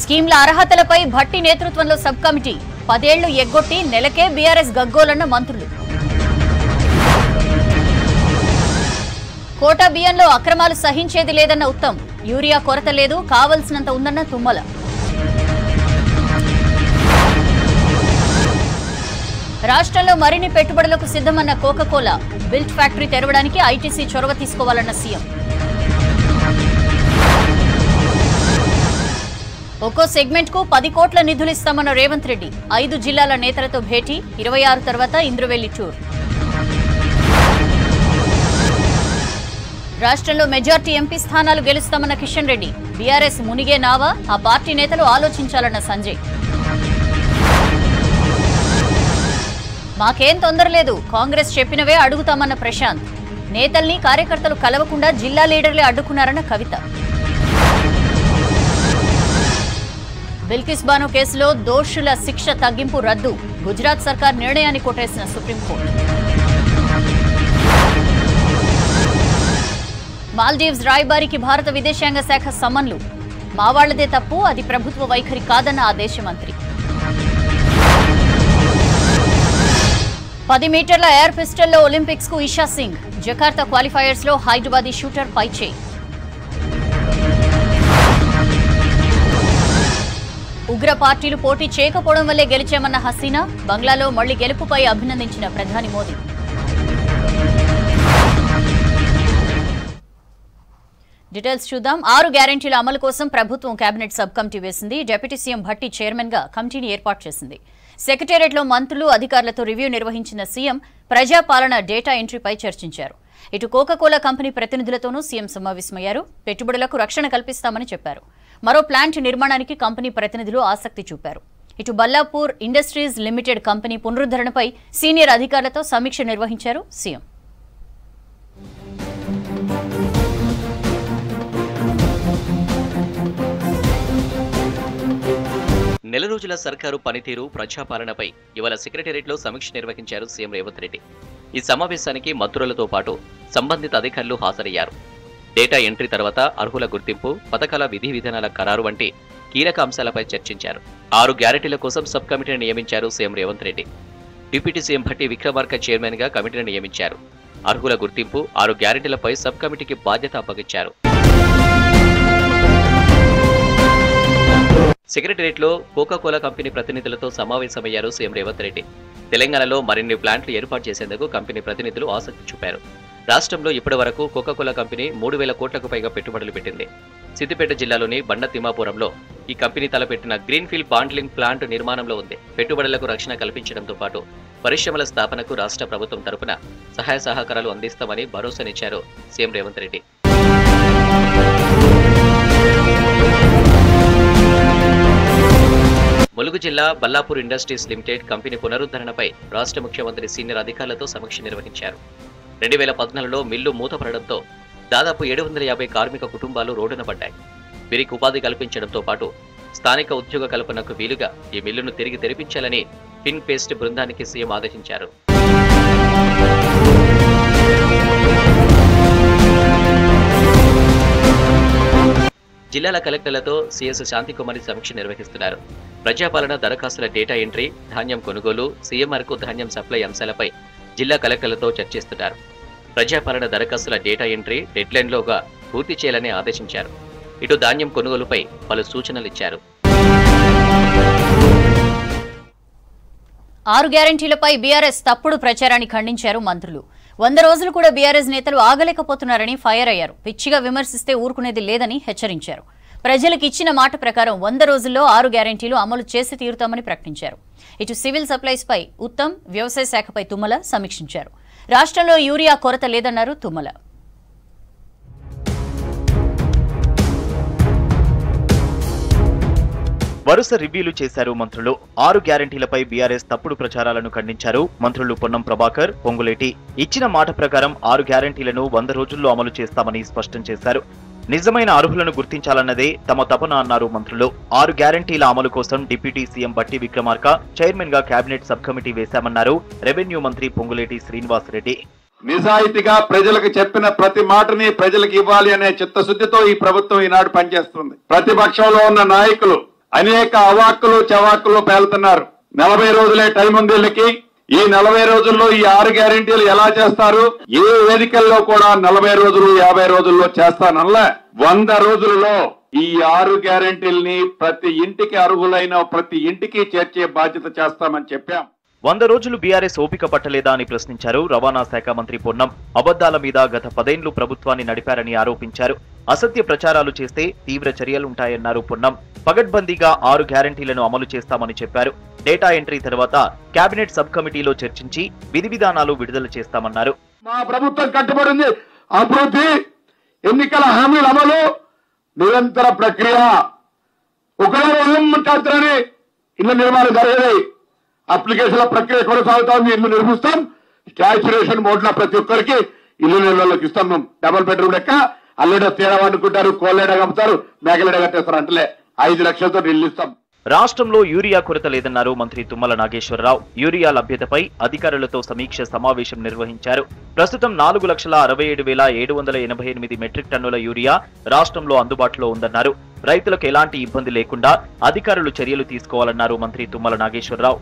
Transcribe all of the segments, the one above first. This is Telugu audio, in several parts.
స్కీమ్ల అర్హతలపై భట్టి నేతృత్వంలో సబ్ కమిటీ 10 ఏళ్లు ఎగ్గొట్టి నెలకే బీఆర్ఎస్ గగ్గోలన్న మంత్రులు. కోటా బియ్యంలో అక్రమాలు సహించేది లేదన్న ఉత్తమ్. యూరియా కొరత లేదు, కావలసినంత ఉందన్న తుమ్మల. రాష్ట్రంలో మరిన్ని పెట్టుబడులకు సిద్ధమన్న కోకాకోలా. బిల్ట్ ఫ్యాక్టరీ తెరవడానికి ఐటీసీ చొరవ తీసుకోవాలన్న సీఎం. ఒక్కో సెగ్మెంట్ కు 10 కోట్ల నిధులు ఇస్తామన్న రేవంత్ రెడ్డి. 5 జిల్లాల నేతలతో భేటీ. 26 తర్వాత ఇంద్రవెల్లి టూర్. రాష్ట్రంలో మెజార్టీ ఎంపీ స్థానాలు గెలుస్తామన్న కిషన్ రెడ్డి. బీఆర్ఎస్ మునిగే నావా, ఆ పార్టీ నేతలు ఆలోచించాలన్న సంజయ్. మాకేం తొందర లేదు, కాంగ్రెస్ చెప్పినవే అడుగుతామన్న ప్రశాంత్. నేతల్ని కార్యకర్తలు కలవకుండా జిల్లా లీడర్లే అడ్డుకున్నారన్న కవిత. బిల్కిస్ బానో కేసులో దోషుల శిక్ష తగ్గింపు రద్దు. గుజరాత్ సర్కార్ నిర్ణయాన్ని కొట్టేసిన సుప్రీంకోర్టు. మాల్దీవ్స్ రాయబారికి భారత విదేశాంగ శాఖ సమన్లు. మా వాళ్లదే తప్పు, అది ప్రభుత్వ వైఖరి కాదన్న ఆ దేశ మంత్రి. 10 మీటర్ల ఎయిర్ పిస్టల్లో ఒలింపిక్స్ కు ఇషా సింగ్. జకార్తా క్వాలిఫైయర్స్ లో హైదరాబాదీ షూటర్ పైచేయి. ఉగ్ర పార్టీలు పోటీ చేయకపోవడం వల్లే గెలిచామన్న హసీనా. బంగ్లాలో మళ్లీ గెలుపుపై అభినందించిన ప్రధాని మోదీ. డీటెయిల్స్ చూద్దాం. 6 గ్యారెంటీల అమలు కోసం ప్రభుత్వం కేబినెట్ సబ్ కమిటీ వేసింది. డిప్యూటీ సీఎం భట్టి చైర్మన్ గా కమిటీని ఏర్పాటు చేసింది. సెక్రటేరియట్లో మంత్రులు, అధికారులతో రివ్యూ నిర్వహించిన సీఎం ప్రజాపాలన డేటా ఎంట్రీపై చర్చించారు. ఇటు కోకాకోలా కంపెనీ ప్రతినిధులతోనూ సీఎం సమావేశమయ్యారు. పెట్టుబడులకు రక్షణ కల్పిస్తామని చెప్పారు. మరో ప్లాంట్ నిర్మాణానికి కంపెనీ ప్రతినిధులు ఆసక్తి చూపారు. ఇటు బల్లాపూర్ ఇండస్ట్రీస్ లిమిటెడ్ కంపెనీ పునరుద్ధరణపై సీనియర్ అధికారులతో సమీక్ష నిర్వహించారు సీఎం. నెల రోజుల సర్కారు పనితీరు, ప్రజాపాలనపై ఇవాళ సెక్రటేరియట్లో సమీక్ష నిర్వహించారు సీఎం రేవంత్ రెడ్డి. ఈ సమావేశానికి మంత్రులతో పాటు సంబంధిత అధికారులు హాజరయ్యారు. డేటా ఎంట్రీ తర్వాత అర్హుల గుర్తింపు, పథకాల విధి విధానాల ఖరారు వంటి కీలక అంశాలపై చర్చించారు. 6 గ్యారెంటీల కోసం సబ్ కమిటీని నియమించారు CM Revanth Reddy. Deputy CM Bhatti Vikramarka chairman గా కమిటీని నియమించారు. అర్హుల గుర్తింపు, 6 గ్యారెంటీలపై సబ్ కమిటీకి బాధ్యత అప్పగించారు. సెక్రటేరియట్లో కోకాకోలా కంపెనీ ప్రతినిధులతో సమావేశమయ్యారు సీఎం రేవంత్ రెడ్డి. తెలంగాణలో మరిన్ని ప్లాంట్లు ఏర్పాటు చేసేందుకు కంపెనీ ప్రతినిధులు ఆసక్తి చూపారు. రాష్ట్రంలో ఇప్పటి వరకు కోకాకోలా కంపెనీ 3,000 కోట్లకు పైగా పెట్టుబడులు పెట్టింది. సిద్దిపేట జిల్లాలోని బండ తిమ్మాపురంలో ఈ కంపెనీ తలపెట్టిన గ్రీన్ఫీల్డ్ బాండ్లింగ్ ప్లాంట్ నిర్మాణంలో ఉంది. పెట్టుబడులకు రక్షణ కల్పించడంతో పాటు పరిశ్రమల స్థాపనకు రాష్ట్ర ప్రభుత్వం తరపున సహాయ సహకారాలు అందిస్తామని భరోసానిచ్చారు సీఎం రేవంత్ రెడ్డి. ములుగు జిల్లా బల్లాపూర్ ఇండస్ట్రీస్ లిమిటెడ్ కంపెనీ పునరుద్ధరణపై రాష్ట్ర ముఖ్యమంత్రి సీనియర్ అధికారులతో సమీక్ష నిర్వహించారు. 2014లో మిల్లు మూతపడడంతో దాదాపు 750 కార్మిక కుటుంబాలు రోడ్డున పడ్డాయి. వీరికి ఉపాధి కల్పించడంతో పాటు స్థానిక ఉద్యోగ కల్పనకు వీలుగా ఈ మిల్లును తిరిగి తెరిపించాలని పిన్ పేస్ట్ బృందానికి సీఎం ఆదేశించారు. జిల్లాల కలెక్టర్లతో సీఎస్ శాంతికుమారి సమీక్ష నిర్వహిస్తున్నారు. ప్రజాపాలన దరఖాస్తుల డేటా ఎంట్రీ, ధాన్యం కొనుగోలు, సీఎంఆర్కు ధాన్యం సప్లై అంశాలపై జిల్లా కలెక్టర్లతో చర్చిస్తున్నారు. ప్రజాపాలన దరఖాస్తుల డేటా ఎంట్రీ డెడ్లైన్లోగా పూర్తి చేయాలని ఆదేశించారు. ఇటు ధాన్యం కొనుగోలుపై పలు సూచనలిచ్చారు. 6 గ్యారెంటీలపై బీఆర్ఎస్ తప్పుడు ప్రచారాన్ని ఖండించారు మంత్రులు. 100 రోజులు కూడా బీఆర్ఎస్ నేతలు ఆగలేకపోతున్నారని ఫైర్ అయ్యారు. పిచ్చిగా విమర్శిస్తే ఊరుకునేది లేదని హెచ్చరించారు. ప్రజలకు ఇచ్చిన మాట ప్రకారం 100 రోజుల్లో 6 గ్యారెంటీలు అమలు చేసి తీరుతామని ప్రకటించారు. ఇటు సివిల్ సప్లైస్ పై ఉత్తమ్, వ్యవసాయ శాఖపై తుమ్మల సమీక్షించారు. రాష్ట్రంలో యూరియా కొరత లేదన్నారు తుమ్మల. వరుస రివ్యూలు చేశారు మంత్రులు. 6 గ్యారెంటీలపై బీఆర్ఎస్ తప్పుడు ప్రచారాలను ఖండించారు మంత్రులు పొన్నం ప్రభాకర్, పొంగులేటి. ఇచ్చిన మాట ప్రకారం 6 గ్యారెంటీలను 100 రోజుల్లో అమలు చేస్తామని స్పష్టం చేశారు. నిజమైన అర్హులను గుర్తించాలన్నదే తమ తపన అన్నారు మంత్రులు. 6 గ్యారెంటీల అమలు కోసం deputy CM Bhatti Vikramarka chairman గా కేబినెట్ సబ్ కమిటీ వేశామన్నారు రెవెన్యూ మంత్రి పొంగులేటి శ్రీనివాస్ రెడ్డి. నిజాయితీగా ప్రజలకు చెప్పిన ప్రతి మాటని ప్రజలకు ఇవ్వాలి అనే చిత్తశుద్ధితో ఈ ప్రభుత్వం ఈనాడు పనిచేస్తుంది. ప్రతిపక్షంలో ఉన్న నాయకులు అనేక అవాక్కులు చవాక్కులు పేలుతున్నారు. 40 రోజులే టైం ఉంది వీళ్ళకి. ఈ 40 రోజుల్లో ఈ 6 గ్యారెంటీలు ఎలా చేస్తారు? ఏ వేదికల్లో కూడా 40 రోజులు 50 రోజుల్లో చేస్తానల్లా 100 రోజులలో ఈ 6 గ్యారెంటీల్ని ప్రతి ఇంటికి అర్హులైన ప్రతి ఇంటికి చేర్చే బాధ్యత చేస్తామని చెప్పాం. 100 రోజులు బీఆర్ఎస్ ఓపిక పట్టలేదా అని ప్రశ్నించారు రవాణా శాఖ మంత్రి పొన్నం. అబద్దాల మీద గత 10 ఏళ్లు ప్రభుత్వాన్ని నడిపారని ఆరోపించారు. అసత్య ప్రచారాలు చేస్తే తీవ్ర చర్యలుంటాయన్నారు పొన్నం. పగడ్బందీగా 6 గ్యారెంటీలను అమలు చేస్తామని చెప్పారు. డేటా ఎంట్రీ తర్వాత కేబినెట్ సబ్ కమిటీలో చర్చించి విధి విధానాలు విడుదల చేస్తామన్నారు. మా ప్రభుత్వం కట్టుబడింది అభివృద్ధి, ఎన్నికల హామీల అమలు, నిరంతర ప్రక్రియ. ఒకరి ఇళ్ల నిర్మాణం జరిగేది, అప్లికేషన్ల ప్రక్రియ కొనసాగుతా ఉంది. ఇల్లు నిర్మిస్తాం. స్టాచ్యురేషన్ మోడ్లో ప్రతి ఒక్కరికి ఇల్లు నిర్మాణంలోకి ఇస్తాం. మేము డబుల్ బెడ్రూమ్ లెక్క అల్లుడ తేడా వండుకుంటారు, కోళ్ళేడ కమ్ముతారు, మేకలేడ కట్టేస్తారు. అంటలే 5 లక్షలతో ఇల్లు ఇస్తాం. రాష్ట్రంలో యూరియా కొరత లేదన్నారు మంత్రి తుమ్మల నాగేశ్వరరావు. యూరియా లభ్యతపై అధికారులతో సమీక్ష సమావేశం నిర్వహించారు. ప్రస్తుతం 4,67,788 మెట్రిక్ టన్నుల యూరియా రాష్ట్రంలో అందుబాటులో ఉందన్నారు. రైతులకు ఎలాంటి ఇబ్బంది లేకుండా అధికారులు చర్యలు తీసుకోవాలన్నారు మంత్రి తుమ్మల నాగేశ్వరరావు.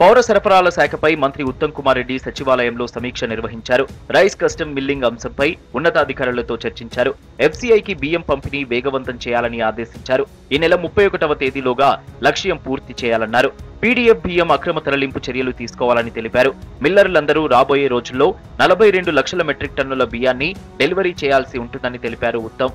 పౌర సరఫరాల శాఖపై మంత్రి ఉత్తమ్ కుమార్ రెడ్డి సచివాలయంలో సమీక్ష నిర్వహించారు. రైస్ కస్టమ్ మిల్లింగ్ అంశంపై ఉన్నతాధికారులతో చర్చించారు. ఎఫ్సీఐకి బియ్యం పంపిణీ వేగవంతం చేయాలని ఆదేశించారు. ఈ నెల 31వ తేదీలోగా లక్ష్యం పూర్తి చేయాలన్నారు. పీడీఎఫ్ బియ్యం అక్రమ తరలింపు చర్యలు తీసుకోవాలని తెలిపారు. మిల్లర్లందరూ రాబోయే రోజుల్లో 42 లక్షల మెట్రిక్ టన్నుల బియ్యాన్ని డెలివరీ చేయాల్సి ఉంటుందని తెలిపారు ఉత్తమ్.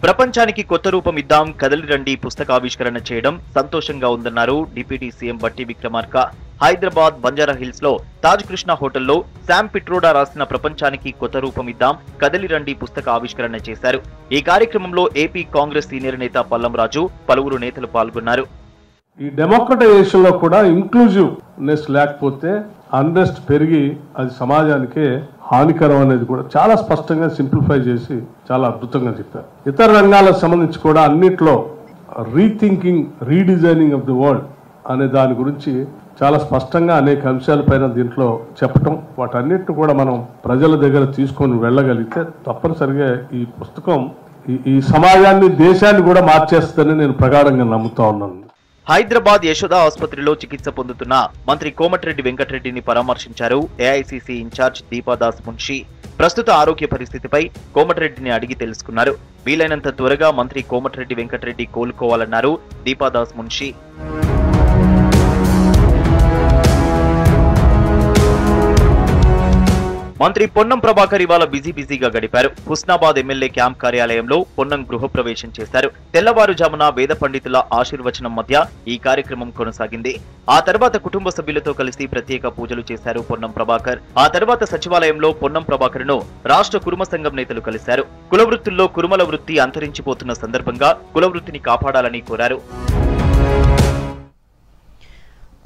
ప్రపంచానికి కొత్త రూపం ఇద్దాం, కదలిరండి పుస్తకావిష్కరణ చేయడం సంతోషంగా ఉందన్నారు డిప్యూటీ సీఎం బట్టి విక్రమార్క. హైదరాబాద్ బంజారాహిల్స్ లో తాజ్ కృష్ణ హోటల్లో శామ్ పిట్రోడా రాసిన ప్రపంచానికి కొత్త రూపం ఇద్దాం, కదలిరండి పుస్తక ఆవిష్కరణ చేశారు. ఈ కార్యక్రమంలో ఏపీ కాంగ్రెస్ సీనియర్ నేత పల్లం రాజు, పలువురు నేతలు పాల్గొన్నారు. ఈ డెమోక్రటైజేషన్ లో కూడా ఇంక్లూజివ్నెస్ లేకపోతే అన్రెస్ట్ పెరిగి అది సమాజానికే హానికరం అనేది కూడా చాలా స్పష్టంగా సింప్లిఫై చేసి చాలా అద్భుతంగా చెప్పారు. ఇతర రంగాలకు సంబంధించి కూడా అన్నిట్లో rethinking, redesigning of the world అనే దాని గురించి చాలా స్పష్టంగా అనేక అంశాలపైన దీంట్లో చెప్పటం, వాటన్నిటిని కూడా మనం ప్రజల దగ్గర తీసుకొని వెళ్ళగలిగితే తప్పనిసరిగా ఈ పుస్తకం ఈ సమాజాన్ని, దేశాన్ని కూడా మార్చేస్తుందని నేను ప్రగాఢంగా నమ్ముతా ఉన్నాను. హైదరాబాద్ యశోద ఆసుపత్రిలో చికిత్స పొందుతున్న మంత్రి కోమటిరెడ్డి వెంకటరెడ్డిని పరామర్శించారు ఏఐసీసీ ఇన్ఛార్జ్ దీపాదాస్ మున్షి. ప్రస్తుత ఆరోగ్య పరిస్థితిపై కోమటిరెడ్డిని అడిగి తెలుసుకున్నారు. వీలైనంత త్వరగా మంత్రి కోమటిరెడ్డి వెంకటరెడ్డి కోలుకోవాలన్నారు దీపాదాస్ మున్షి. మంత్రి పొన్నం ప్రభాకర్ ఇవాళ బిజీగా గడిపారు. హుస్నాబాద్ ఎమ్మెల్యే క్యాంప్ కార్యాలయంలో పొన్నం గృహప్రవేశం చేశారు. తెల్లవారుజామున వేద పండితుల ఆశీర్వచనం మధ్య ఈ కార్యక్రమం కొనసాగింది. ఆ తర్వాత కుటుంబ సభ్యులతో కలిసి ప్రత్యేక పూజలు చేశారు పొన్నం ప్రభాకర్. ఆ తర్వాత సచివాలయంలో పొన్నం ప్రభాకర్ ను రాష్ట్ర కురుమ సంఘం నేతలు కలిశారు. కుల వృత్తుల్లో కురుమల వృత్తి అంతరించిపోతున్న సందర్భంగా కుల వృత్తిని కాపాడాలని కోరారు.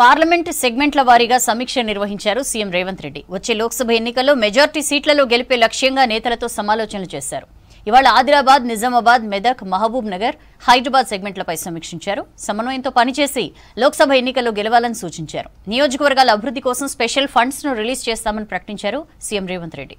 పార్లమెంట్ సెగ్మెంట్ల వారీగా సమీక్ష నిర్వహించారు సీఎం రేవంత్ రెడ్డి. వచ్చే లోక్సభ ఎన్నికల్లో మెజార్టీ సీట్లలో గెలిపే లక్ష్యంగా నేతలతో సమాలోచనలు చేశారు. ఇవాళ ఆదిలాబాద్, నిజామాబాద్, మెదక్, మహబూబ్ నగర్, హైదరాబాద్ సెగ్మెంట్లపై సమీక్షించారు. సమన్వయంతో పనిచేసి లోక్సభ ఎన్నికల్లో గెలవాలని సూచించారు. నియోజకవర్గాల అభివృద్ధి కోసం స్పెషల్ ఫండ్స్ ను రిలీజ్ చేస్తామని ప్రకటించారు సీఎం రేవంత్ రెడ్డి.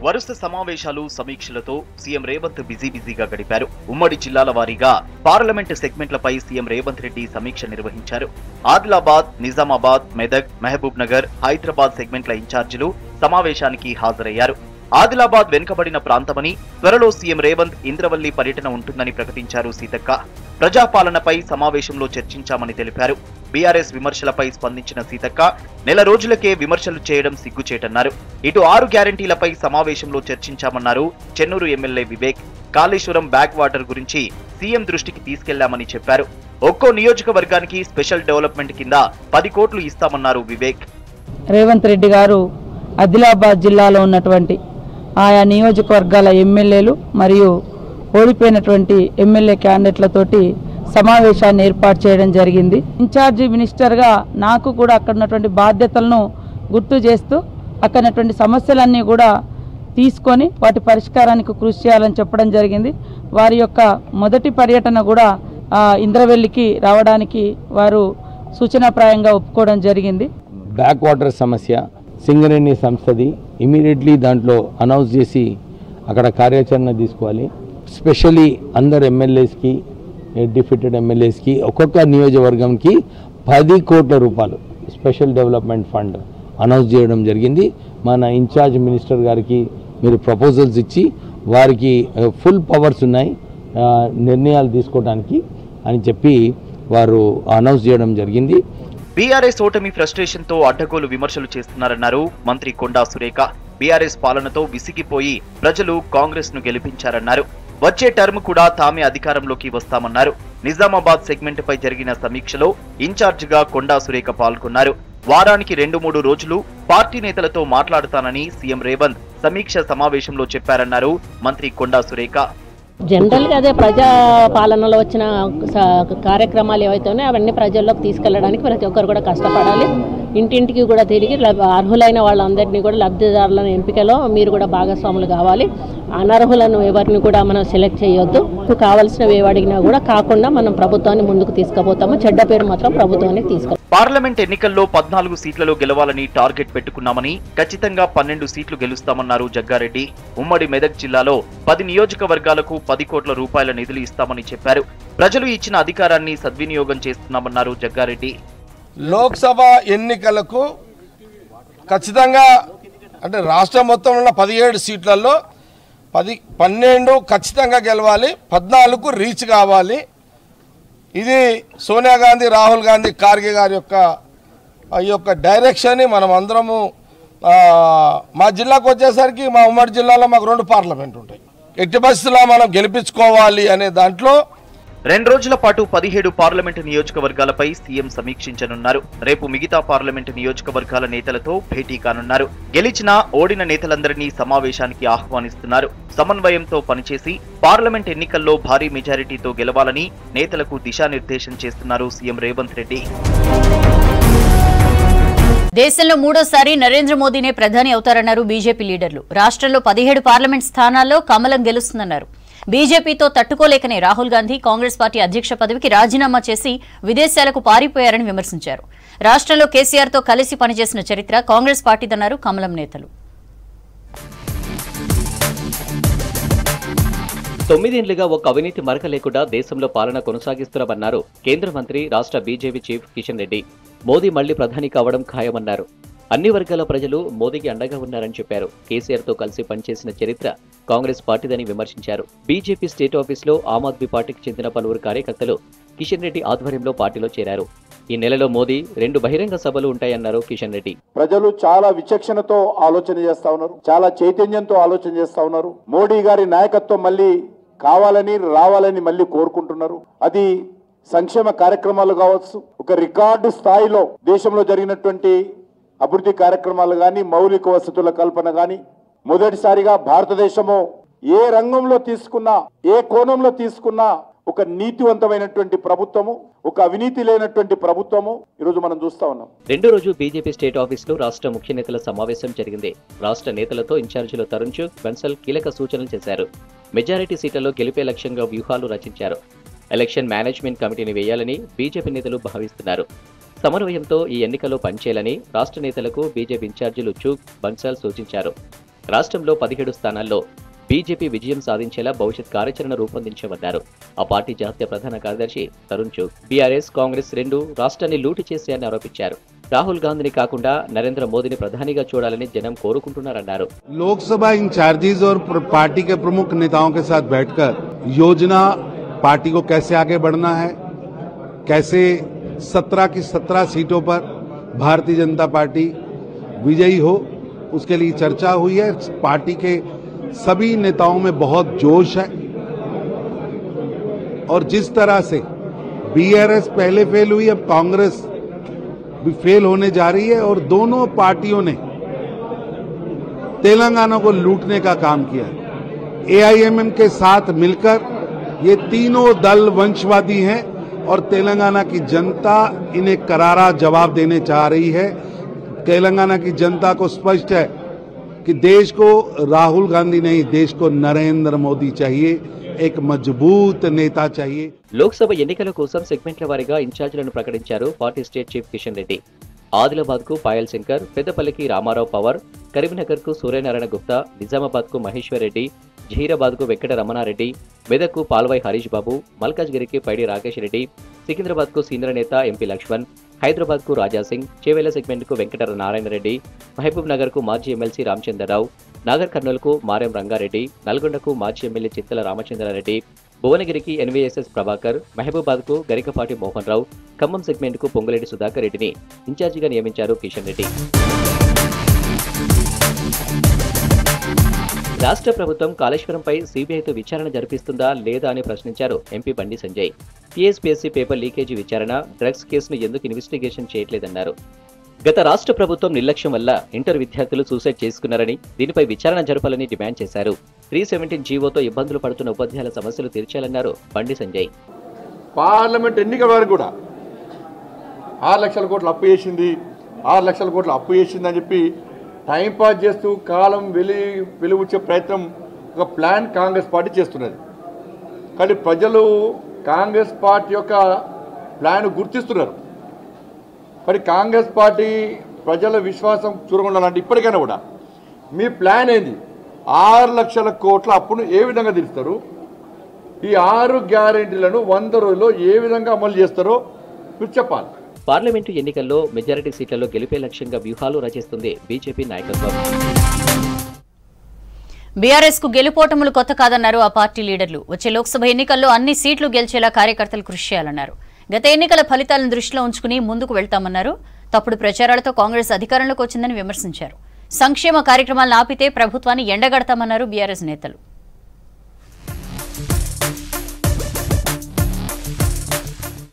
వరుస సమావేశాలు, సమీక్షలతో సీఎం రేవంత్ బిజీగా గడిపారు. ఉమ్మడి జిల్లాల వారీగా పార్లమెంట్ సెగ్మెంట్లపై సీఎం రేవంత్ రెడ్డి సమీక్ష నిర్వహించారు. ఆదిలాబాద్, నిజామాబాద్, మెదక్, మహబూబ్ నగర్, హైదరాబాద్ సెగ్మెంట్ల ఇన్ఛార్జీలు సమావేశానికి హాజరయ్యారు. ఆదిలాబాద్ వెనుకబడిన ప్రాంతమని, త్వరలో సీఎం రేవంత్ ఇంద్రవల్లి పర్యటన ఉంటుందని ప్రకటించారు సీతక్క. ప్రజాపాలనపై సమావేశంలో చర్చించామని తెలిపారు. బీఆర్ఎస్ విమర్శలపై స్పందించిన సీతక్క, నెల రోజులకే విమర్శలు చేయడం సిగ్గుచేటన్నారు. ఇటు 6 గ్యారెంటీలపై సమావేశంలో చర్చించామన్నారు Chennur MLA Vivek. Kaleshwaram back water గురించి సీఎం దృష్టికి తీసుకెళ్లామని చెప్పారు. ఒక్కో నియోజకవర్గానికి స్పెషల్ డెవలప్మెంట్ కింద 10 కోట్లు ఇస్తామన్నారు వివేక్. రేవంత్ రెడ్డి గారు ఆదిలాబాద్ జిల్లాలో ఉన్నటువంటి ఆయా నియోజకవర్గాల ఎమ్మెల్యేలు మరియు ఓడిపోయినటువంటి ఎమ్మెల్యే క్యాండిడేట్లతోటి సమావేశాన్ని ఏర్పాటు చేయడం జరిగింది. ఇన్ఛార్జి మినిస్టర్గా నాకు కూడా అక్కడ ఉన్నటువంటి బాధ్యతలను గుర్తు చేస్తూ అక్కడ ఉన్నటువంటి సమస్యలన్నీ కూడా తీసుకొని వాటి పరిష్కారానికి కృషి చేయాలని చెప్పడం జరిగింది. వారి యొక్క మొదటి పర్యటన కూడా ఇంద్రవెల్లికి రావడానికి వారు సూచనాప్రాయంగా ఒప్పుకోవడం జరిగింది. బ్యాక్ వాటర్ సమస్య సింగరేణి సంస్థది ఇమీడియట్లీ దాంట్లో అనౌన్స్ చేసి అక్కడ కార్యాచరణ తీసుకోవాలి. స్పెషల్లీ అందరు ఎమ్మెల్యేస్కి డిఫీటెడ్ ఎమ్మెల్యేస్కి ఒక్కొక్క నియోజకవర్గంకి 10 కోట్ల రూపాయలు స్పెషల్ డెవలప్మెంట్ ఫండ్ అనౌన్స్ చేయడం జరిగింది. మన ఇన్ఛార్జ్ మినిస్టర్ గారికి మీరు ప్రపోజల్స్ ఇచ్చి వారికి ఫుల్ పవర్స్ ఉన్నాయి నిర్ణయాలు తీసుకోవడానికి అని చెప్పి వారు అనౌన్స్ చేయడం జరిగింది. బీఆర్ఎస్ ఓటమి ఫ్రస్ట్రేషన్ తో అడ్డగోలు విమర్శలు చేస్తున్నారన్నారు మంత్రి కొండా సురేఖ. బీఆర్ఎస్ పాలనతో విసిగిపోయి ప్రజలు కాంగ్రెస్ ను గెలిపించారన్నారు. వచ్చే టర్మ్ కూడా తామే అధికారంలోకి వస్తామన్నారు. నిజామాబాద్ సెగ్మెంట్ పై జరిగిన సమీక్షలో ఇన్ఛార్జ్ గా కొండా సురేఖ పాల్గొన్నారు. వారానికి 2-3 రోజులు పార్టీ నేతలతో మాట్లాడతానని సీఎం రేవంత్ సమీక్ష సమావేశంలో చెప్పారన్నారు మంత్రి కొండా సురేఖ. జనరల్గా అదే ప్రజా పాలనలో వచ్చిన కార్యక్రమాలు ఏవైతే ఉన్నాయో అవన్నీ ప్రజల్లోకి తీసుకెళ్లడానికి ప్రతి ఒక్కరు కూడా కష్టపడాలి. ఇంటింటికి కూడా తిరిగి అర్హులైన వాళ్ళందరినీ కూడా లబ్ధిదారులను ఎంపికలో మీరు కూడా భాగస్వాములు కావాలి. అనర్హులను ఎవరిని కూడా మనం సెలెక్ట్ చేయొద్దు. కావాల్సినవి ఏవి అడిగినా కూడా కాకుండా మనం ప్రభుత్వాన్ని ముందుకు తీసుకుపోతాము. చెడ్డ పేరు మాత్రం ప్రభుత్వానికి తీసుకెళ్తాం. పార్లమెంట్ ఎన్నికల్లో 14 సీట్లలో గెలవాలని టార్గెట్ పెట్టుకున్నామని, ఖచ్చితంగా 12 సీట్లు గెలుస్తామన్నారు జగ్గారెడ్డి. ఉమ్మడి మెదక్ జిల్లాలో 10 నియోజకవర్గాలకు 10 కోట్ల రూపాయల నిధులు ఇస్తామని చెప్పారు. ప్రజలు ఇచ్చిన అధికారాన్ని సద్వినియోగం చేస్తున్నామన్నారు జగ్గారెడ్డి. లోక్సభ ఎన్నికలకు ఖచ్చితంగా అంటే రాష్ట్రం మొత్తంలో ఉన్న 17 సీట్లలో 12 ఖచ్చితంగా గెలవాలి, 14కు రీచ్ కావాలి. ఇది సోనియా గాంధీ, రాహుల్ గాంధీ, ఖార్గే గారి యొక్క డైరెక్షన్ని మనం అందరము మా జిల్లాకు వచ్చేసరికి మా ఉమ్మడి జిల్లాలో మాకు 2 పార్లమెంట్ ఉంటాయి. ఎట్టి పరిస్థితుల్లో మనం గెలిపించుకోవాలి అనే దాంట్లో 2 రోజుల పాటు 17 పార్లమెంటు నియోజకవర్గాలపై సీఎం సమీక్షించనున్నారు. రేపు మిగతా పార్లమెంటు నియోజకవర్గాల నేతలతో భేటీ కానున్నారు. గెలిచిన ఓడిన నేతలందరినీ సమావేశానికి ఆహ్వానిస్తున్నారు. సమన్వయంతో పనిచేసి పార్లమెంట్ ఎన్నికల్లో భారీ మెజారిటీతో గెలవాలని నేతలకు దిశానిర్దేశం చేస్తున్నారు సీఎం రేవంత్ రెడ్డి. దేశంలో 3వసారి నరేంద్ర మోదీనే ప్రధాని అవుతారన్నారు బీజేపీ లీడర్లు. రాష్ట్రంలో 17 పార్లమెంట్ స్థానాల్లో కమలం గెలుస్తుందన్నారు. బీజేపీతో తట్టుకోలేకనే రాహుల్ గాంధీ కాంగ్రెస్ పార్టీ అధ్యక్ష పదవికి రాజీనామా చేసి విదేశాలకు పారిపోయారని విమర్శించారు. రాష్ట్రంలో కేసీఆర్తో కలిసి పనిచేసిన చరిత్ర కాంగ్రెస్ పార్టీదన్నారు కమలం నేతలు. 9 ఏళ్లుగా ఒక అవినీతి మరక లేకుండా దేశంలో పాలన కొనసాగిస్తున్నామన్నారు కేంద్ర మంత్రి, రాష్ట్ర బీజేపీ చీఫ్ కిషన్ రెడ్డి. మోదీ మళ్లీ ప్రధాని కావడం ఖాయమన్నారు. అన్ని వర్గాల ప్రజలు మోదీకి అండగా ఉన్నారని చెప్పారు. కేసీఆర్తో కలిసి పనిచేసిన చరిత్ర కాంగ్రెస్ పార్టీదని విమర్శించారు. బీజేపీ స్టేట్ ఆఫీస్లో ఆమ్ ఆద్మీ పార్టీకి చెందిన పలువురు కార్యకర్తలు కిషన్ రెడ్డి ఆధ్వర్యంలో పార్టీలో చేరారు. ఈ నెలలో మోదీ 2 బహిరంగ సభలు ఉంటాయన్నారు కిషన్ రెడ్డి. ప్రజలు చాలా విచక్షణతో ఆలోచన చేస్తా ఉన్నారు, చాలా చైతన్యంతో ఆలోచన చేస్తా ఉన్నారు. మోడీ గారి నాయకత్వం మళ్ళీ కావాలని రావాలని మళ్ళీ కోరుకుంటున్నారు. అది సంక్షేమ కార్యక్రమాలు కావచ్చు, ఒక రికార్డు స్థాయిలో దేశంలో జరిగినటువంటి అభివృద్ధి కార్యక్రమాలు కానీ, మౌలిక వసతుల కల్పన కానీ, మొదటిసారిగా భారతదేశము ఏ రంగంలో తీసుకున్నా, ఏ కోణంలో తీసుకున్నా ఒక నీతివంతమైనటువంటి ప్రభుత్వము, ఒక అవినీతి లేనటువంటి ప్రభుత్వము ఈరోజు మనం చూస్తా ఉన్నాం. 2వ రోజు బీజేపీ స్టేట్ ఆఫీసులో రాష్ట్ర ముఖ్య నేతల సమావేశం జరిగింది. రాష్ట్ర నేతలతో ఇన్ఛార్జీలు తరుణ్ చుగ్, బన్సల్ కీలక సూచనలు చేశారు. మెజారిటీ సీట్లలో గెలిపే లక్ష్యంగా వ్యూహాలు రచించారు. ఎలక్షన్ మేనేజ్మెంట్ కమిటీని వేయాలని బీజేపీ నేతలు భావిస్తున్నారు. సమన్వయంతో ఈ ఎన్నికల్లో పనిచేయాలని రాష్ట్ర నేతలకు బీజేపీ ఇన్ఛార్జీలు చుగ్, బన్సల్ సూచించారు. రాష్ట్రంలో 17 స్థానాల్లో బీజేపీ విజయం సాధించేలా భవిష్యత్ కార్యాచరణ రూపొందించమన్నారు. ఆ పార్టీ జాతీయ ప్రధాన కార్యదర్శి తరుణ్ చుగ్. బీఆర్ఎస్, కాంగ్రెస్ 2 రాష్ట్రాన్ని లూటు చేశాయని ఆరోపించారు. రాహుల్ గాంధీని కాకుండా నరేంద్ర మోదీని ప్రధానిగా చూడాలని జనం కోరుకుంటున్నారన్నారు. लोकसभा इंचार्जेस और पार्टी के प्रमुख नेताओं के साथ बैठकर योजना पार्टी को कैसे आगे बढ़ना है, कैसे 17 की 17 सीटों पर भारतीय जनता पार्टी विजयी हो, उसके लिए चर्चा हुई है. पार्टी के सभी नेताओं में बहुत जोश है और जिस तरह से बीआरएस पहले फेल हुई, अब कांग्रेस भी फेल होने जा रही है और दोनों पार्टियों ने तेलंगाना को लूटने का काम किया. एआईएमएम के साथ मिलकर ये तीनों दल वंशवादी हैं और तेलंगाना की जनता इन्हें करारा जवाब देने चाह रही है. तेलंगाना की जनता को स्पष्ट है कि देश को राहुल गांधी नहीं, देश को नरेंद्र मोदी चाहिए, एक मजबूत नेता चाहिए। లోక్సభ ఎన్నికల కోసం సెగ్మెంట్ల వారీగా ఇన్ఛార్జీలను ప్రకటించారు party state chief Kishan Reddy. Adilabad కు పాయల్ శంకర్, పెద్దపల్లికి రామారావు పవర్, కరీంనగర్ కు సూర్యనారాయణ గుప్తా, నిజామాబాద్ కు మహేశ్వర్ రెడ్డి, జహీరాబాద్ కు వెంకట రమణారెడ్డి, మెదక్ కు పాల్వాయి హరీష్ బాబు, మల్కాజ్గిరికి పైడి రాకేష్ రెడ్డి, సికింద్రాబాద్ కు సీనియర్ నేత ఎంపీ లక్ష్మణ్, హైదరాబాద్ కు రాజాసింగ్, చేవేల సెగ్మెంట్ కు వెంకట నారాయణ రెడ్డి, మహబూబ్ నగర్ కు మాజీ ఎమ్మెల్సీ రామచంద్రరావు, నాగర్ కర్నూలు కు మారెం రంగారెడ్డి, నల్గొండకు మాజీ ఎమ్మెల్యే చిత్తల రామచంద్రారెడ్డి, భువనగిరికి ఎన్వీఎస్ఎస్ ప్రభాకర్, మహబూబాద్ కు గరికపాటి మోహన్ రావు, ఖమ్మం సెగ్మెంట్ కు పొంగులేటి సుధాకర్ రెడ్డిని ఇన్ఛార్జిగా నియమించారు కిషన్ రెడ్డి. రాష్ట్ర ప్రభుత్వం కాళేశ్వరంపై సీబీఐతో విచారణ జరిపిస్తుందా లేదా అని ప్రశ్నించారు MP Bandi Sanjay. TSPSC paper leakage విచారణ, డ్రగ్స్ కేసును ఎందుకు ఇన్వెస్టిగేషన్ చేయట్లేదన్నారు. గత రాష్ట్ర ప్రభుత్వం నిర్లక్ష్యం వల్ల ఇంటర్ విద్యార్థులు సూసైడ్ చేసుకున్నారని, దీనిపై విచారణ జరపాలని డిమాండ్ చేశారు. 317 జీవోతో ఇబ్బందులు పడుతున్న ఉపాధ్యాయుల సమస్యలు తీర్చాలన్నారు బండి సంజయ్. పార్లమెంట్ ఎన్నికల వరకు కూడా 6 లక్షల కోట్లు అప్పు చేసింది, 6 లక్షల కోట్లు అప్పు చేసింది అని చెప్పి టైంపాస్ చేస్తూ కాలం వెలుగుచ్చే ప్రయత్నం ఒక ప్లాన్ కాంగ్రెస్ పార్టీ చేస్తున్నది. కానీ ప్రజలు కాంగ్రెస్ పార్టీ యొక్క ప్లాన్ గుర్తిస్తున్నారు. మరి కాంగ్రెస్ పార్టీ ప్రజల విశ్వాసం చూరగొండాలంటే ఇప్పటికైనా కూడా మీ ప్లాన్ ఏంది? 6 లక్షల కోట్ల అప్పును ఏ విధంగా తీరుస్తారు? ఈ 6 గ్యారెంటీలను 100 రోజుల్లో ఏ విధంగా అమలు చేస్తారో మీరు చెప్పాలి. పార్లమెంటు ఎన్నికల్లో మెజారిటీ సీట్లలో గెలిపే లక్ష్యంగా వ్యూహాలు రచిస్తుంది బీజేపీ నాయకత్వం. బీఆర్ఎస్ కు గెలుపోటములు కొత్త కాదన్నారు ఆ పార్టీ లీడర్లు. వచ్చే లోక్సభ ఎన్నికల్లో అన్ని సీట్లు గెలిచేలా కార్యకర్తలు కృషి చేయాలన్నారు. గత ఎన్నికల ఫలితాలను దృష్టిలో ఉంచుకుని ముందుకు వెళ్తామన్నారు. తప్పుడు ప్రచారాలతో కాంగ్రెస్ అధికారంలోకి వచ్చిందని విమర్శించారు. సంక్షేమ కార్యక్రమాలను ఆపితే ప్రభుత్వాన్ని ఎండగడతామన్నారు బీఆర్ఎస్ నేతలు.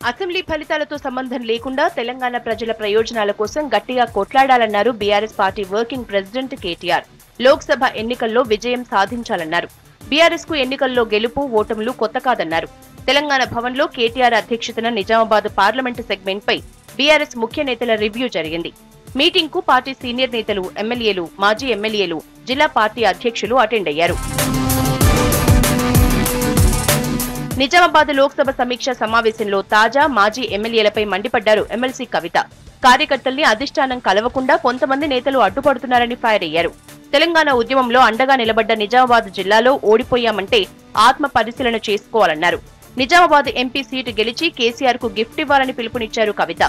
అసెంబ్లీ ఫలితాలతో సంబంధం లేకుండా తెలంగాణ ప్రజల ప్రయోజనాల కోసం గట్టిగా కొట్లాడాలన్నారు BRS party working president KTR. Lok Sabha ఎన్నికల్లో విజయం సాధించాలన్నారు. బీఆర్ఎస్ కు ఎన్నికల్లో గెలుపు ఓటములు కొత్త కాదన్నారు. తెలంగాణ భవన్లో కేటీఆర్ అధ్యక్షతన నిజామాబాద్ పార్లమెంటు సెగ్మెంట్ పై బీఆర్ఎస్ ముఖ్య నేతల రివ్యూ జరిగింది. మీటింగ్ కు పార్టీ సీనియర్ నేతలు, ఎమ్మెల్యేలు, మాజీ ఎమ్మెల్యేలు, జిల్లా పార్టీ అధ్యక్షులు అటెండ్ అయ్యారు. నిజామాబాద్ లోక్సభ సమీక్ష సమావేశంలో తాజా, మాజీ ఎమ్మెల్యేలపై మండిపడ్డారు ఎమ్మెల్సీ కవిత. కార్యకర్తల్ని అధిష్టానం కలవకుండా కొంతమంది నేతలు అడ్డుపడుతున్నారని ఫైర్ అయ్యారు. తెలంగాణ ఉద్యమంలో అండగా నిలబడ్డ నిజామాబాద్ జిల్లాలో ఓడిపోయామంటే ఆత్మ పరిశీలన చేసుకోవాలన్నారు. నిజామాబాద్ ఎంపీ సీటు గెలిచి కేసీఆర్ కు గిఫ్ట్ ఇవ్వాలని పిలుపునిచ్చారు కవిత.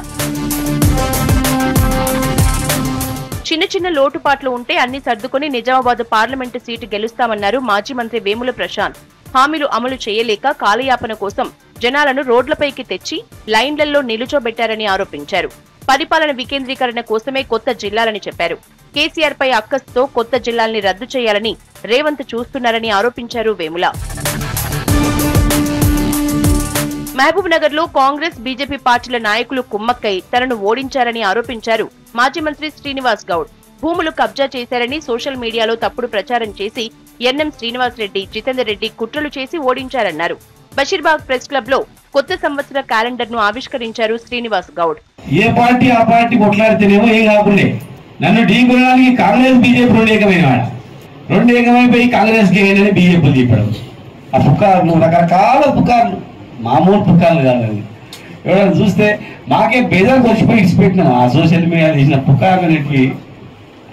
చిన్న చిన్న లోటుపాట్లు ఉంటే అన్ని సర్దుకుని నిజామాబాద్ పార్లమెంటు సీటు గెలుస్తామన్నారు మాజీ మంత్రి వేముల ప్రశాంత్. హామీలు అమలు చేయలేక కాలయాపన కోసం జనాలను రోడ్లపైకి తెచ్చి లైన్లలో నిలుచోబెట్టారని ఆరోపించారు. పరిపాలన వికేంద్రీకరణ కోసమే కొత్త జిల్లాలని చెప్పారు. కేసీఆర్ పై అక్కస్తో కొత్త జిల్లాల్ని రద్దు చేయాలని రేవంత్ చూస్తున్నారని ఆరోపించారు వేముల. మహబూబ్ నగర్ లో కాంగ్రెస్, బీజేపీ పార్టీల నాయకులు కుమ్మక్కై తనను ఓడించారని ఆరోపించారు మాజీ మంత్రి శ్రీనివాస్ గౌడ్. భూములు కబ్జా చేశారని సోషల్ మీడియాలో తప్పుడు ప్రచారం చేసి ఎన్ఎం శ్రీనివాస్ రెడ్డి, జితేందర్ రెడ్డి కుట్రలు చేసి ఓడించారన్నారు. బషీర్బాగ్ ప్రెస్ క్లబ్ లో కొత్త సంవత్సర క్యాలెండర్ ను ఆవిష్కరించారు శ్రీనివాస్ గౌడ్. ఏ పార్టీ ఆ పార్టీ కొట్లాడితేనేమో ఏం కాకుండా నన్ను ఢీకొనడానికి కాంగ్రెస్ బీజేపీ రెండు ఏకమైపోయి కాంగ్రెస్ కి బీజేపీ చెప్పడం. ఆ పుకార్లు, రకరకాల పుకార్లు, మామూలు పుకార్లు కాదండి. ఎవరైనా చూస్తే మాకే బేజార్కి వచ్చిపోయి ఇచ్చిపెట్టినాం ఆ సోషల్ మీడియాలో చేసిన పుకార్లన్నిటికీ.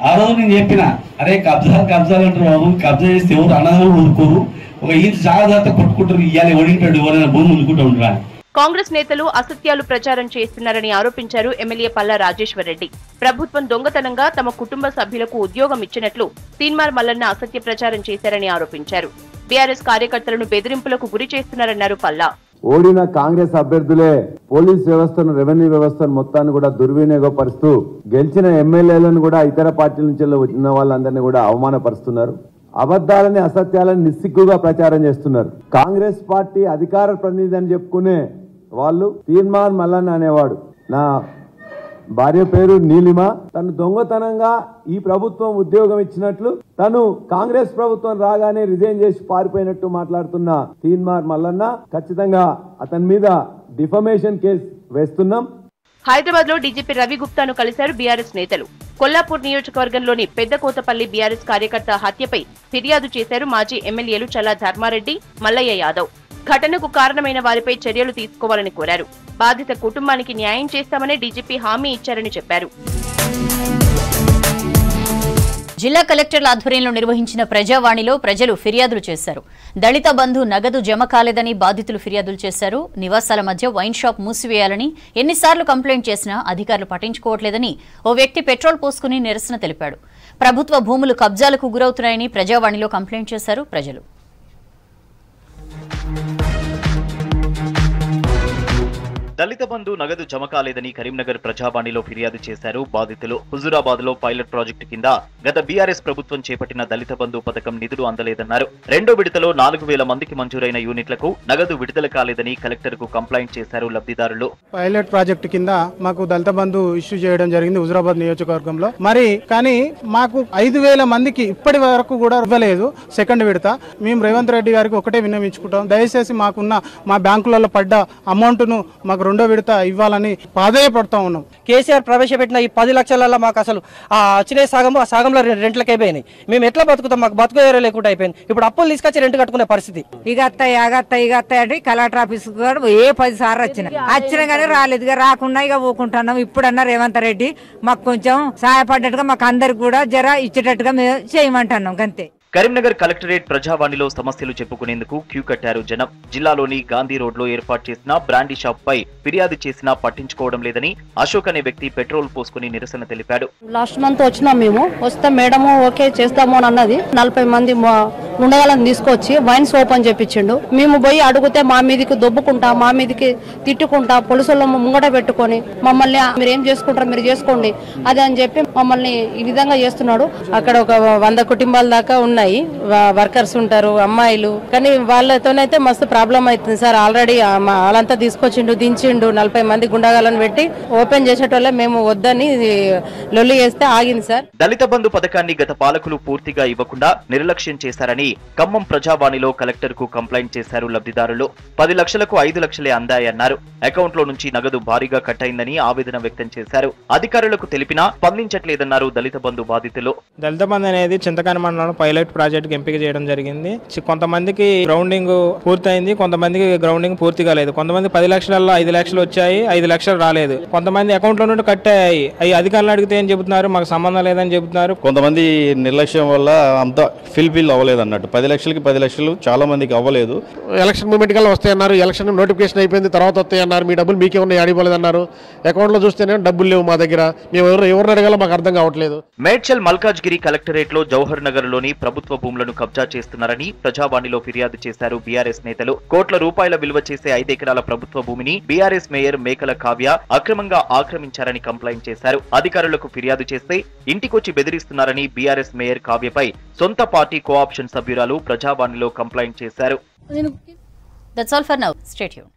ఆ రోజు నేను చెప్పిన, అరే కబ్జాలు అంటారు బాబు, కబ్జా చేస్తే ఎవరు అన్నదమ్ములు ఊరుకోరు, ఒక ఈ జాగ్రత్త కొట్టుకుంటారు, ఇవ్వాలి ఓడింటాడు ఎవరైనా భూమి ముందుకుంటూ ఉంటారు. కాంగ్రెస్ నేతలు అసత్యాలు ప్రచారం చేస్తున్నారని ఆరోపించారు ఎమ్మెల్యే పల్లా రాజేశ్వర్ రెడ్డి. ప్రభుత్వం దొంగతనంగా తమ కుటుంబ సభ్యులకు ఉద్యోగం ఇచ్చినట్లు తీన్మార్ మల్లన్న అసత్య ప్రచారం చేశారని ఆరోపించారు. బీఆర్ఎస్ కార్యకర్తలను బెదిరింపులకు గురి చేస్తున్నారన్నారు పల్లా. ఓడిన కాంగ్రెస్ అభ్యర్థులే పోలీస్ వ్యవస్థను, రెవెన్యూ వ్యవస్థను మొత్తాన్ని కూడా దుర్వినియోగపరుస్తూ గెలిచిన ఎమ్మెల్యేలను కూడా ఇతర పార్టీల నుంచి వచ్చిన వాళ్ళందరినీ కూడా అవమానపరుస్తున్నారు. అబద్దాలని, అసత్యాలను నిస్సిగ్గుగా ప్రచారం చేస్తున్నారు. కాంగ్రెస్ పార్టీ అధికార ప్రతినిధి అని చెప్పుకునే వాళ్ళు తీన్మార్ మల్లన్న అనేవాడు, నా భార్య పేరు నీలిమ, తను దొంగతనంగా ఈ ప్రభుత్వం ఉద్యోగం ఇచ్చినట్లు, తను కాంగ్రెస్ ప్రభుత్వం రాగానే రిజైన్ చేసి పారిపోయినట్టు మాట్లాడుతున్న తీన్మార్ మల్లన్న, ఖచ్చితంగా అతని మీద డిఫమేషన్ కేసు వేస్తున్నాం. హైదరాబాద్ లో డీజీపీ రవి గుప్తాను కలిశారు బీఆర్ఎస్ నేతలు. కొల్లాపూర్ నియోజకవర్గంలోని పెద్దకోతపల్లి బీఆర్ఎస్ కార్యకర్త హత్యపై ఫిర్యాదు చేశారు మాజీ ఎమ్మెల్యేలు చల్లా ధర్మారెడ్డి, మల్లయ్య యాదవ్. ఘటనకు కారణమైన వారిపై చర్యలు తీసుకోవాలని కోరారు. బాధిత కుటుంబానికి న్యాయం చేస్తామని డీజీపీ హామీ ఇచ్చారని చెప్పారు. జిల్లా కలెక్టర్ల ఆధ్వర్యంలో నిర్వహించిన ప్రజావాణిలో ప్రజలు ఫిర్యాదులు చేశారు. దళిత బంధు నగదు జమ కాలేదని బాధితులు ఫిర్యాదులు చేశారు. నివాసాల మధ్య వైన్ షాప్ మూసివేయాలని ఎన్నిసార్లు కంప్లైంట్ చేసినా అధికారులు పట్టించుకోవట్లేదని ఓ వ్యక్తి పెట్రోల్ పోసుకుని నిరసన తెలిపాడు. ప్రభుత్వ భూములు కబ్జాలకు గురవుతున్నాయని ప్రజావాణిలో కంప్లైంట్ చేశారు ప్రజలు. దళిత బంధు నగదు జమ కాలేదని కరీంనగర్ ప్రజావాణిలో ఫిర్యాదు చేశారు బాధితులు. హుజూరాబాద్ లో పైలట్ ప్రాజెక్టు కింద గత బీఆర్ఎస్ ప్రభుత్వం చేపట్టిన దళిత బంధు పథకం నిధులు అందలేదన్నారు. రెండో విడతలో 4000 మందికి మంజూరైన యూనిట్లకు నగదు విడుదల కాలేదని కలెక్టర్ కు కంప్లైంట్ చేశారు లబ్ధిదారులు. పైలట్ ప్రాజెక్టు కింద మాకు దళిత బంధు ఇష్యూ చేయడం జరిగింది హుజూరాబాద్ నియోజకవర్గంలో. కానీ మాకు 5000 మందికి ఇప్పటి వరకు కూడా ఇవ్వలేదు. సెకండ్ విడత మేము రేవంత్ రెడ్డి గారికి ఒకటే విన్నవించుకుంటాం, దయచేసి మా బ్యాంకులలో పడ్డ అమౌంట్ ను మాకు రెండో విడత ఇవ్వాలని ప్రాధాయపడతా ఉన్నాం. కేసీఆర్ ప్రవేశపెట్టిన ఈ 10 లక్షలలో మాకు అసలు వచ్చిన ఆ సాగంలో రెంట్లకి అయిపోయినాయి. మేము ఎట్లా బతుకుతాం? మాకు బతుకు లేకుండా అయిపోయింది. ఇప్పుడు అప్పులు తీసుకొచ్చి రెంట్ కట్టుకునే పరిస్థితి. ఇక అంటే కలెక్టర్ ఆఫీస్ ఏ 10 సార్లు వచ్చినా కానీ రాలేదు. ఇక రాకుండా ఇక ఊకుంటున్నాం. ఇప్పుడన్నా రేవంత్ రెడ్డి మాకు కొంచెం సహాయపడ్డట్టుగా మాకు అందరికి కూడా జర ఇచ్చేటట్టుగా మేము చేయమంటున్నాం అంతే. కరీంనగర్ కలెక్టరేట్ ప్రజావాణిలో సమస్యలు చెప్పుకునేందుకు క్యూ కట్టారు జనం. జిల్లాలోని గాంధీ రోడ్ లో ఏర్పాటు చేసిన బ్రాండీ షాప్ పై ఫిర్యాదు చేసినా పట్టించుకోవడం లేదని అశోక్ అనే వ్యక్తి పెట్రోల్ పోసుకుని నిరసన తెలిపాడు. లాస్ట్ మంత్ వచ్చినాం, మేము వస్తే మేడము ఓకే చేస్తాము అని అన్నది. 40 మంది ఉండగాలని తీసుకొచ్చి వైన్స్ ఓపెన్ చేపించిండు. మేము పోయి అడిగితే మా మీదికి దొబ్బుకుంటా, మా మీదికి తిట్టుకుంటా, పోలీసులు ముంగట పెట్టుకొని మమ్మల్ని మీరు ఏం చేసుకుంటారు మీరు చేసుకోండి అది అని చెప్పి మమ్మల్ని ఈ విధంగా చేస్తున్నాడు. అక్కడ ఒక 100 కుటుంబాల దాకా ఉన్నాయి, వర్కర్స్ ఉంటారు, అమ్మాయిలు. కానీ వాళ్ళతోనైతే మస్తు ప్రాబ్లం అవుతుంది సార్. ఆల్రెడీ వాళ్ళంతా తీసుకొచ్చిండు, దించిండు. 40 మంది గుండాగాలను పెట్టి ఓపెన్ చేసేటోళ్ళే మేము వద్దని లొల్లి చేస్తే ఆగింది సార్. దళిత బంధు పథకాన్ని గత పాలకులు పూర్తిగా ఇవ్వకుండా నిర్లక్ష్యం చేశారని ఖమ్మం ప్రజావాణిలో కలెక్టర్ కు కంప్లైంట్ చేశారు లబ్ధిదారులు. 10 లక్షలకు 5 లక్షలే అందాయన్నారు. అకౌంట్ లో నుంచి నగదు భారీగా కట్ అయిందని ఆవేదన వ్యక్తం చేశారు. అధికారులకు తెలిపినా స్పందించట్లేదన్నారు దళిత బంధు బాధితులు. దళిత బంధు అనేది చింతకాని మండలంలో పైలట్ ప్రాజెక్ట్ ఎంపిక చేయడం జరిగింది. కొంతమందికి గ్రౌండింగ్ పూర్తయింది, కొంతమందికి గ్రౌండింగ్ పూర్తి కాలేదు. కొంతమంది 10 లక్షలలో 5 లక్షలు వచ్చాయి, 5 లక్షలు రాలేదు. కొంతమంది అకౌంట్ లో నుండి కట్టాయి. అవి అధికారులు అడిగితే ఏం చెబుతున్నారు, మాకు సంబంధం లేదని చెబుతున్నారు. కొంతమంది నిర్లక్ష్యం వల్ల అంత ఫిల్ అవ్వలేదు అన్నట్టు. 10 లక్షలకి 10 లక్షలు చాలా మందికి అవ్వలేదు. ఎలక్షన్ మూమెంట్ కల్లా వస్తాయన్నారు, ఎలక్షన్ నోటిఫికేషన్ అయిపోయింది, తర్వాత వస్తాయన్నారు. మీ డబ్బులు మీకే ఉన్నాయి, అడిగిపోలేదు అన్నారు. అకౌంట్ లో చూస్తేనే డబ్బులు లేవు మా దగ్గర. మేము ఎవరిని అడగాలో మాకు అర్థం కావట్లేదు. మేడ్చల్ మల్కాజ్గిరి కలెక్టరేట్ లో జవహర్ నగర్ లోని ప్రభుత్వ భూములను కబ్జా చేస్తున్నారని ప్రజావాణిలో ఫిర్యాదు చేశారు బీఆర్ఎస్ నేతలు. కోట్ల రూపాయల విలువ చేసే 5 ఎకరాల ప్రభుత్వ భూమిని బీఆర్ఎస్ మేయర్ మేకల కావ్య అక్రమంగా ఆక్రమించారని కంప్లైంట్ చేశారు. అధికారులకు ఫిర్యాదు చేస్తే ఇంటికొచ్చి బెదిరిస్తున్నారని బీఆర్ఎస్ మేయర్ కావ్యపై సొంత పార్టీ కోఆప్షన్ సభ్యురాలు ప్రజావాణిలో కంప్లైంట్ చేశారు. That's all for now. Stay tuned.